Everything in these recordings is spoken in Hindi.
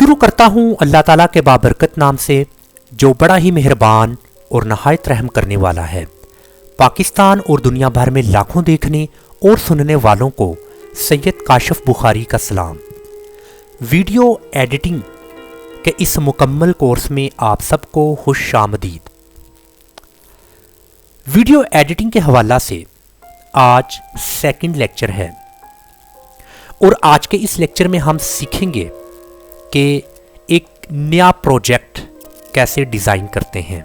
शुरू करता हूँ अल्लाह ताला के बाबरकत नाम से, जो बड़ा ही मेहरबान और नहायत रहम करने वाला है। पाकिस्तान और दुनिया भर में लाखों देखने और सुनने वालों को सैयद काशिफ बुखारी का सलाम। वीडियो एडिटिंग के इस मुकम्मल कोर्स में आप सबको खुशामदीद। वीडियो एडिटिंग के हवाला से आज सेकंड लेक्चर है और आज के इस लेक्चर में हम सीखेंगे कि एक नया प्रोजेक्ट कैसे डिज़ाइन करते हैं।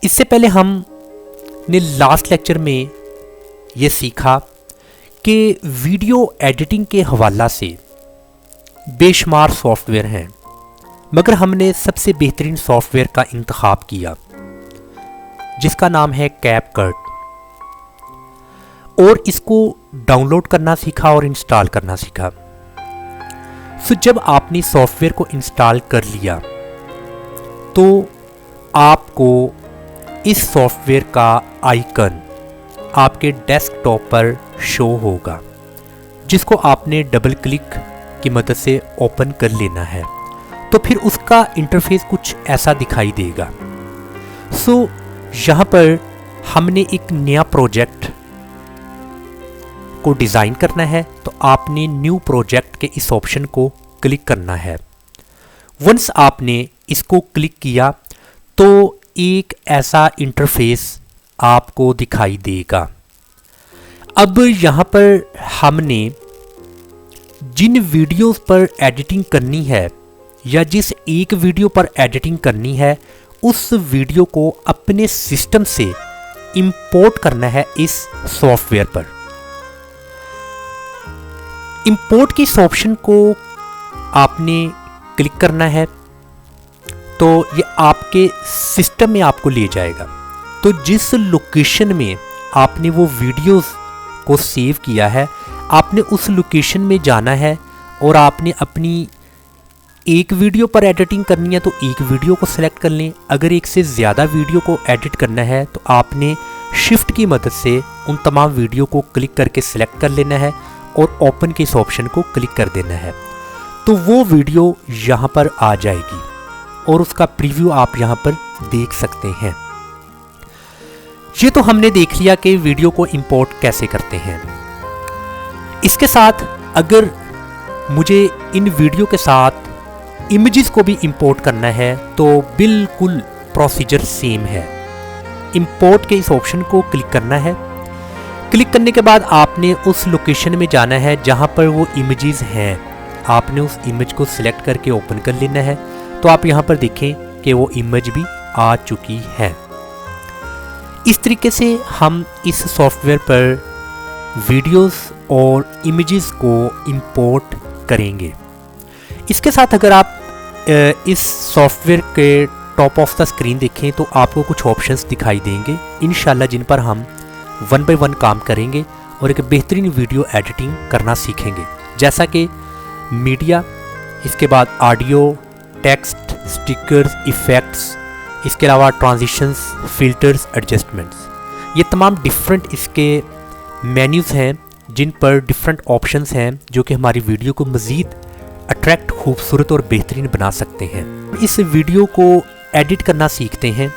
इससे पहले हमने लास्ट लेक्चर में ये सीखा कि वीडियो एडिटिंग के हवाला से बेशुमार सॉफ्टवेयर हैं, मगर हमने सबसे बेहतरीन सॉफ्टवेयर का इंतखाब किया जिसका नाम है कैपकट, और इसको डाउनलोड करना सीखा और इंस्टॉल करना सीखा। सो जब आपने सॉफ्टवेयर को इंस्टॉल कर लिया तो आपको इस सॉफ्टवेयर का आइकन आपके डेस्कटॉप पर शो होगा, जिसको आपने डबल क्लिक की मदद से ओपन कर लेना है। तो फिर उसका इंटरफेस कुछ ऐसा दिखाई देगा। सो यहाँ पर हमने एक नया प्रोजेक्ट को डिज़ाइन करना है, तो आपने न्यू प्रोजेक्ट के इस ऑप्शन को क्लिक करना है। वंस आपने इसको क्लिक किया तो एक ऐसा इंटरफेस आपको दिखाई देगा। अब यहाँ पर हमने जिन वीडियोस पर एडिटिंग करनी है या जिस एक वीडियो पर एडिटिंग करनी है, उस वीडियो को अपने सिस्टम से इंपोर्ट करना है इस सॉफ्टवेयर पर। इंपोर्ट की इस ऑप्शन को आपने क्लिक करना है तो ये आपके सिस्टम में आपको ले जाएगा। तो जिस लोकेशन में आपने वो वीडियोस को सेव किया है, आपने उस लोकेशन में जाना है और आपने अपनी एक वीडियो पर एडिटिंग करनी है तो एक वीडियो को सिलेक्ट कर लें। अगर एक से ज़्यादा वीडियो को एडिट करना है तो आपने शिफ्ट की मदद से उन तमाम वीडियो को क्लिक करके सिलेक्ट कर लेना है और ओपन के इस ऑप्शन को क्लिक कर देना है। तो वो वीडियो यहाँ पर आ जाएगी और उसका प्रीव्यू आप यहाँ पर देख सकते हैं। ये तो हमने देख लिया कि वीडियो को इंपोर्ट कैसे करते हैं। इसके साथ अगर मुझे इन वीडियो के साथ इमेजेस को भी इंपोर्ट करना है तो बिल्कुल प्रोसीजर सेम है। इंपोर्ट के इस ऑप्शन को क्लिक करना है। क्लिक करने के बाद आपने उस लोकेशन में जाना है जहां पर वो इमेजेस हैं। आपने उस इमेज को सिलेक्ट करके ओपन कर लेना है। तो आप यहां पर देखें कि वो इमेज भी आ चुकी है। इस तरीके से हम इस सॉफ्टवेयर पर वीडियोस और इमेजेस को इंपोर्ट करेंगे। इसके साथ अगर आप इस सॉफ्टवेयर के टॉप ऑफ द स्क्रीन देखें तो आपको कुछ ऑप्शंस दिखाई देंगे इंशाल्लाह, जिन पर हम वन बाय वन काम करेंगे और एक बेहतरीन वीडियो एडिटिंग करना सीखेंगे, जैसा कि मीडिया, इसके बाद ऑडियो, टेक्स्ट, स्टिकर्स, इफ़ेक्ट्स, इसके अलावा ट्रांजिशंस, फिल्टर्स, एडजस्टमेंट्स। ये तमाम डिफरेंट इसके मेन्यूज़ हैं जिन पर डिफरेंट ऑप्शंस हैं जो कि हमारी वीडियो को मज़ीद अट्रैक्ट, खूबसूरत और बेहतरीन बना सकते हैं। इस वीडियो को एडिट करना सीखते हैं।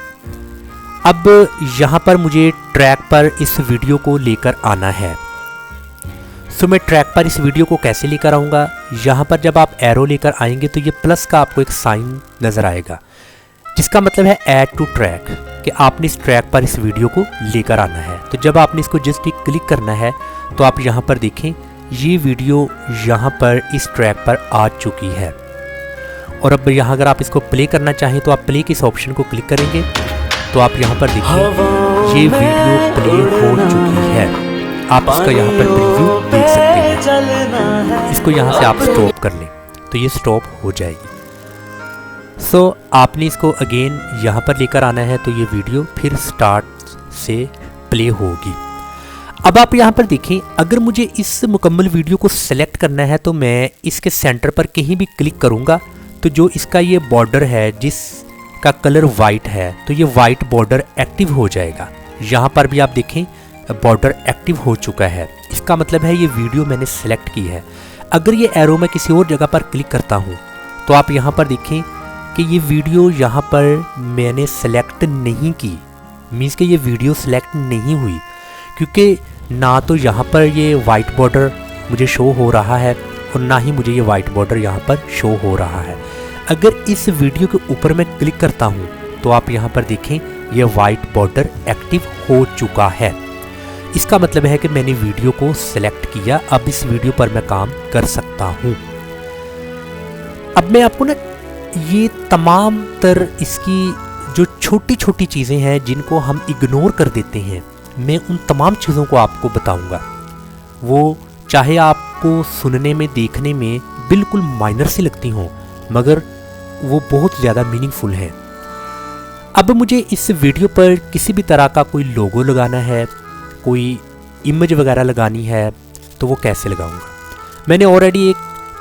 अब यहाँ पर मुझे ट्रैक पर इस वीडियो को लेकर आना है। सो मैं ट्रैक पर इस वीडियो को कैसे लेकर आऊँगा? यहाँ पर जब आप एरो लेकर आएंगे तो ये प्लस का आपको एक साइन नज़र आएगा, जिसका मतलब है ऐड टू ट्रैक, कि आपने इस ट्रैक पर इस वीडियो को लेकर आना है। तो जब आपने इसको जस्ट क्लिक करना है तो आप यहाँ पर देखें ये वीडियो यहाँ पर इस ट्रैक पर आ चुकी है। और अब यहाँ अगर आप इसको प्ले करना चाहें तो आप प्ले के इस ऑप्शन को क्लिक करेंगे तो आप यहाँ पर देखिए ये वीडियो प्ले हो चुकी है। आप इसका यहाँ पर प्रीव्यू देख सकते हैं। इसको यहाँ से आप स्टॉप कर लें तो ये स्टॉप हो जाएगी। सो आपने इसको अगेन यहाँ पर लेकर आना है तो ये वीडियो फिर स्टार्ट से प्ले होगी। अब आप यहाँ पर देखें, अगर मुझे इस मुकम्मल वीडियो को सिलेक्ट करना है तो मैं इसके सेंटर पर कहीं भी क्लिक करूँगा तो जो इसका ये बॉर्डर है जिसका कलर वाइट है, तो ये वाइट बॉर्डर एक्टिव हो जाएगा। यहाँ पर भी आप देखें बॉर्डर एक्टिव हो चुका है। इसका मतलब है ये वीडियो मैंने सेलेक्ट की है। अगर ये एरो मैं किसी और जगह पर क्लिक करता हूँ तो आप यहाँ पर देखें कि ये वीडियो यहाँ पर मैंने सेलेक्ट नहीं की, मीन्स कि ये वीडियो सेलेक्ट नहीं हुई, क्योंकि ना तो यहाँ पर ये वाइट बॉर्डर मुझे शो हो रहा है और ना ही मुझे ये वाइट बॉर्डर यहाँ पर शो हो रहा है। अगर इस वीडियो के ऊपर मैं क्लिक करता हूँ तो आप यहाँ पर देखें ये वाइट बॉर्डर एक्टिव हो चुका है। इसका मतलब है कि मैंने वीडियो को सिलेक्ट किया, अब इस वीडियो पर मैं काम कर सकता हूँ। अब मैं आपको ना ये तमाम तर इसकी जो छोटी छोटी चीज़ें हैं जिनको हम इग्नोर कर देते हैं, मैं उन तमाम चीज़ों को आपको बताऊंगा। वो चाहे आपको सुनने में देखने में बिल्कुल माइनर सी लगती हों, मगर वो बहुत ज़्यादा मीनिंगफुल हैं। अब मुझे इस वीडियो पर किसी भी तरह का कोई लोगो लगाना है, कोई इमेज वगैरह लगानी है, तो वो कैसे लगाऊंगा। मैंने ऑलरेडी एक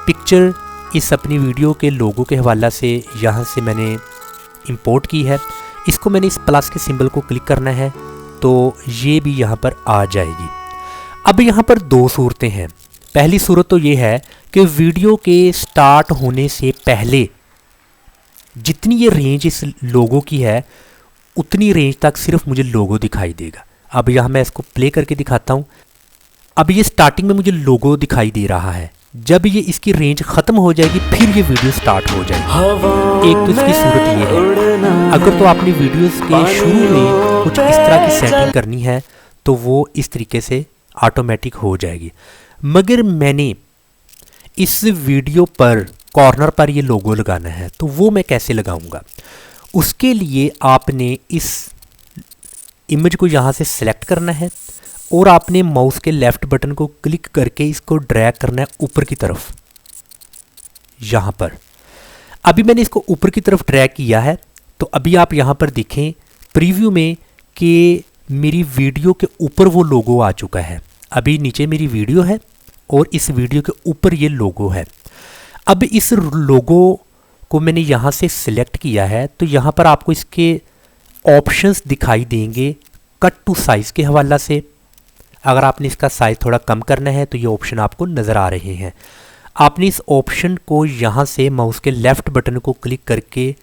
पिक्चर इस अपनी वीडियो के लोगो के हवाला से यहाँ से मैंने इंपोर्ट की है। इसको मैंने इस प्लस के सिंबल को क्लिक करना है तो ये भी यहाँ पर आ जाएगी। अब यहाँ पर दो सूरतें हैं। पहली सूरत तो ये है कि वीडियो के स्टार्ट होने से पहले जितनी ये रेंज इस लोगो की है उतनी रेंज तक सिर्फ मुझे लोगो दिखाई देगा। अब यहाँ मैं इसको प्ले करके दिखाता हूँ। अब ये स्टार्टिंग में मुझे लोगो दिखाई दे रहा है, जब ये इसकी रेंज ख़त्म हो जाएगी फिर ये वीडियो स्टार्ट हो जाएगी। एक तो इसकी सूरत ये है। अगर तो आपने वीडियोस के शुरू में कुछ इस तरह की सेटिंग करनी है तो वो इस तरीके से ऑटोमेटिक हो जाएगी। मगर मैंने इस वीडियो पर कॉर्नर पर ये लोगो लगाना है तो वो मैं कैसे लगाऊंगा। उसके लिए आपने इस इमेज को यहाँ से सिलेक्ट करना है और आपने माउस के लेफ्ट बटन को क्लिक करके इसको ड्रैग करना है ऊपर की तरफ। यहाँ पर अभी मैंने इसको ऊपर की तरफ ड्रैग किया है तो अभी आप यहाँ पर देखें प्रीव्यू में कि मेरी वीडियो के ऊपर वो लोगो आ चुका है। अभी नीचे मेरी वीडियो है और इस वीडियो के ऊपर ये लोगो है। अब इस लोगो को मैंने यहाँ से सिलेक्ट किया है तो यहाँ पर आपको इसके ऑप्शंस दिखाई देंगे कट टू साइज़ के हवाला से। अगर आपने इसका साइज़ थोड़ा कम करना है तो ये ऑप्शन आपको नज़र आ रहे हैं। आपने इस ऑप्शन को यहाँ से माउस के लेफ़्ट बटन को क्लिक करके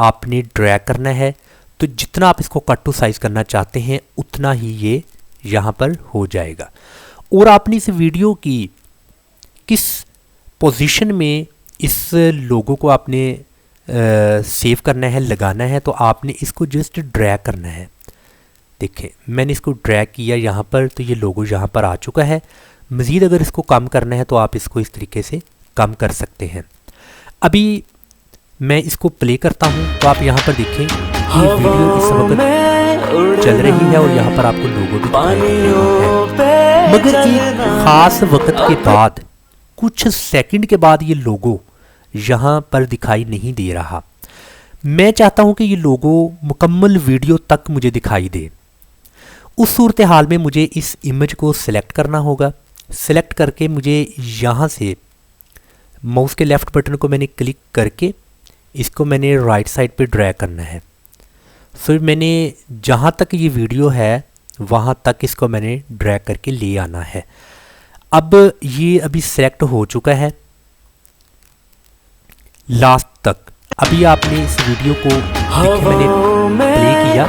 आपने ड्रैग करना है, तो जितना आप इसको कट टू साइज़ करना चाहते हैं उतना ही ये यहाँ पर हो जाएगा। और आपने इस वीडियो की किस पोजीशन में इस लोगो को आपने सेव करना है, लगाना है, तो आपने इसको जस्ट ड्रैग करना है। देखें मैंने इसको ड्रैग किया यहाँ पर तो ये लोगो यहाँ पर आ चुका है। मज़ीद अगर इसको कम करना है तो आप इसको इस तरीके से कम कर सकते हैं। अभी मैं इसको प्ले करता हूँ तो आप यहाँ पर देखें ये वीडियो इस वक्त चल रही है और यहाँ पर आपको लोगो भी दिखाई दे रहा है। मगर एक ख़ास वक्त के बाद कुछ सेकंड के बाद ये लोगो यहाँ पर दिखाई नहीं दे रहा। मैं चाहता हूँ कि ये लोगो मुकम्मल वीडियो तक मुझे दिखाई दे। उस सूरत हाल में मुझे इस इमेज को सिलेक्ट करना होगा। सिलेक्ट करके मुझे यहाँ से माउस के लेफ़्ट बटन को मैंने क्लिक करके इसको मैंने राइट साइड पे ड्रैग करना है। फिर मैंने जहाँ तक ये वीडियो है वहाँ तक इसको मैंने ड्रैग करके ले आना है। अब ये अभी सेलेक्ट हो चुका है लास्ट तक। अभी आपने इस वीडियो को मैंने प्ले किया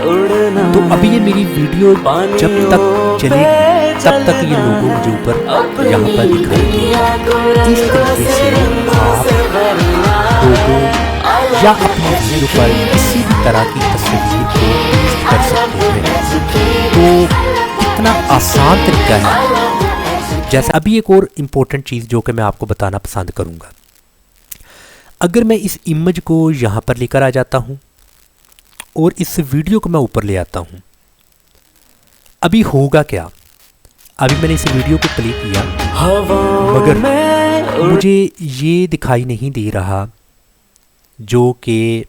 तो अभी ये मेरी वीडियो जब तक चलेगी तब तक ये लोगो मुझे ऊपर यहाँ पर दिखाई देगा। इस तरीके से आप लोगो या अपनी वीडियो पर किसी भी तरह की तस्वीर को पेस्ट कर सकते हैं। तो इतना आसान तरीका है। जैसे अभी एक और इम्पोर्टेंट चीज़ जो कि मैं आपको बताना पसंद करूँगा, अगर मैं इस इमेज को यहाँ पर लेकर आ जाता हूँ और इस वीडियो को मैं ऊपर ले आता हूँ, अभी होगा क्या। अभी मैंने इस वीडियो को प्ले किया मगर मुझे ये दिखाई नहीं दे रहा जो कि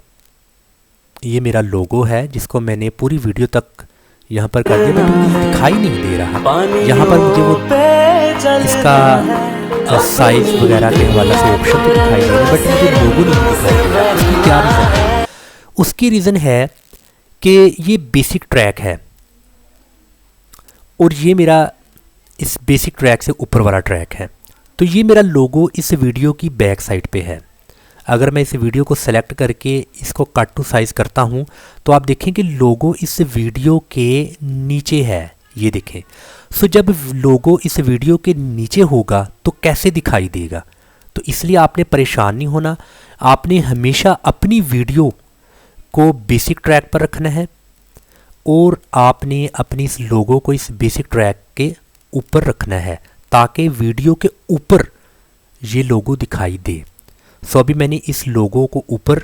ये मेरा लोगो है जिसको मैंने पूरी वीडियो तक यहाँ पर कर दिया, बट मुझे दिखाई नहीं दे रहा। यहाँ पर मुझे वो इसका साइज वगैरह के हवाले से ऑप्शन तो दिखाई दे रहे हैं बट मुझे लोगो नहीं दिखाई दे रहा। उसकी क्या रीज़न है? उसकी रीज़न है कि ये बेसिक ट्रैक है और ये मेरा इस बेसिक ट्रैक से ऊपर वाला ट्रैक है। तो ये मेरा लोगो इस वीडियो की बैक साइड पे है। अगर मैं इस वीडियो को सेलेक्ट करके इसको कट टू साइज़ करता हूँ तो आप देखें कि लोगो इस वीडियो के नीचे है, ये देखें। सो जब लोगो इस वीडियो के नीचे होगा तो कैसे दिखाई देगा, तो इसलिए आपने परेशान नहीं होना। आपने हमेशा अपनी वीडियो को बेसिक ट्रैक पर रखना है और आपने अपनी इस लोगो को इस बेसिक ट्रैक के ऊपर रखना है ताकि वीडियो के ऊपर ये लोगो दिखाई दे। सो अभी मैंने इस लोगो को ऊपर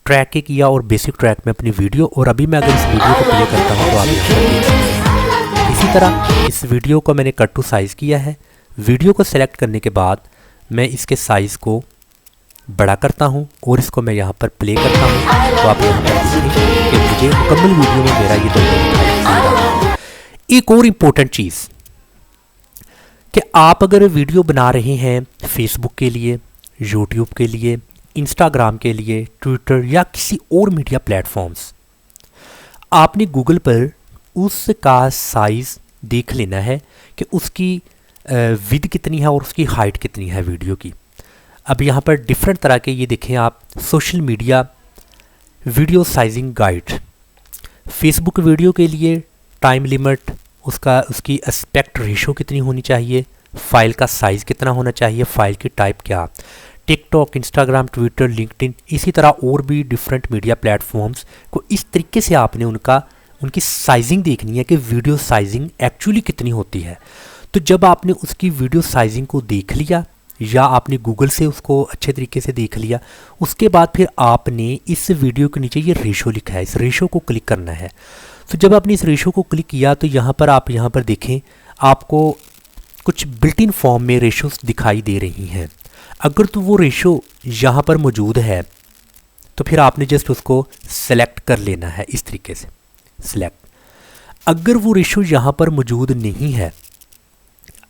ट्रैक के किया और बेसिक ट्रैक में अपनी वीडियो, और अभी मैं अगर इस वीडियो को प्ले करता हूँ तो आप यहाँ पर देख सकते हैं। इसी तरह इस वीडियो को मैंने कट टू साइज़ किया है। वीडियो को सेलेक्ट करने के बाद मैं इसके साइज़ को बड़ा करता हूँ और इसको मैं यहाँ पर प्ले करता हूँ तो आप यहाँ पर देखें कि मुझे मुकम्मल वीडियो में मेरा ये लोगो दिखाई दे रहा है। एक और इम्पोर्टेंट चीज़ कि आप अगर वीडियो बना रहे हैं फेसबुक के लिए, यूट्यूब के लिए, इंस्टाग्राम के लिए, ट्विटर या किसी और मीडिया प्लेटफॉर्म्स, आपने गूगल पर उसका साइज़ देख लेना है कि उसकी विड्थ कितनी है और उसकी हाइट कितनी है वीडियो की। अब यहाँ पर डिफरेंट तरह के ये देखें आप, social media video sizing guide, Facebook video के लिए टाइम लिमिट, उसकी एस्पेक्ट रेशो कितनी होनी चाहिए, फाइल का साइज़ कितना होना चाहिए, फाइल की टाइप क्या, टिकटॉक, इंस्टाग्राम, ट्विटर, लिंक्डइन, इसी तरह और भी डिफरेंट मीडिया प्लेटफॉर्म्स को इस तरीके से आपने उनकी साइजिंग देखनी है कि वीडियो साइजिंग एक्चुअली कितनी होती है। तो जब आपने उसकी वीडियो साइजिंग को देख लिया या आपने गूगल से उसको अच्छे तरीके से देख लिया, उसके बाद फिर आपने इस वीडियो के नीचे ये रेशो लिखा है, इस रेशो को क्लिक करना है। तो जब आपने इस रेशो को क्लिक किया तो यहाँ पर आप यहाँ पर देखें आपको कुछ बिल्ट इन फॉर्म में रेशोस दिखाई दे रही हैं। अगर तो वो रेशो यहाँ पर मौजूद है तो फिर आपने जस्ट उसको सेलेक्ट कर लेना है, इस तरीके से सेलेक्ट। अगर वो रेशो यहाँ पर मौजूद नहीं है,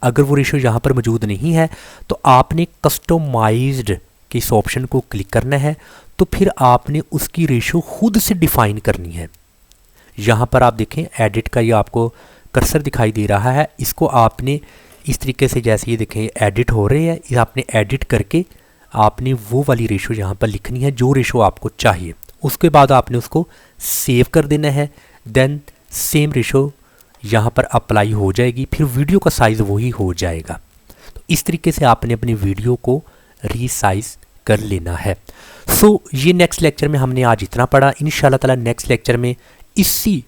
अगर वो रेशो यहाँ पर मौजूद नहीं है तो आपने कस्टमाइज्ड के इस ऑप्शन को क्लिक करना है। तो फिर आपने उसकी रेशो खुद से डिफ़ाइन करनी है। यहाँ पर आप देखें एडिट का ये आपको कर्सर दिखाई दे रहा है, इसको आपने इस तरीके से, जैसे ये देखें एडिट हो रहे हैं, ये आपने एडिट करके आपने वो वाली रेशो यहाँ पर लिखनी है जो रेशो आपको चाहिए। उसके बाद आपने उसको सेव कर देना है, देन सेम रेशो यहाँ पर अप्लाई हो जाएगी, फिर वीडियो का साइज़ वही हो जाएगा। तो इस तरीके से आपने अपनी वीडियो को रीसाइज कर लेना है। सो ये नेक्स्ट लेक्चर में हमने आज इतना पढ़ा। इंशाल्लाह ताला नेक्स्ट लेक्चर में इसी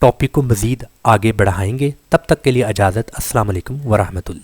टॉपिक को मज़ीद आगे बढ़ाएंगे। तब तक के लिए इजाज़त। अस्सलाम वालेकुम व रहमतुल्लाह।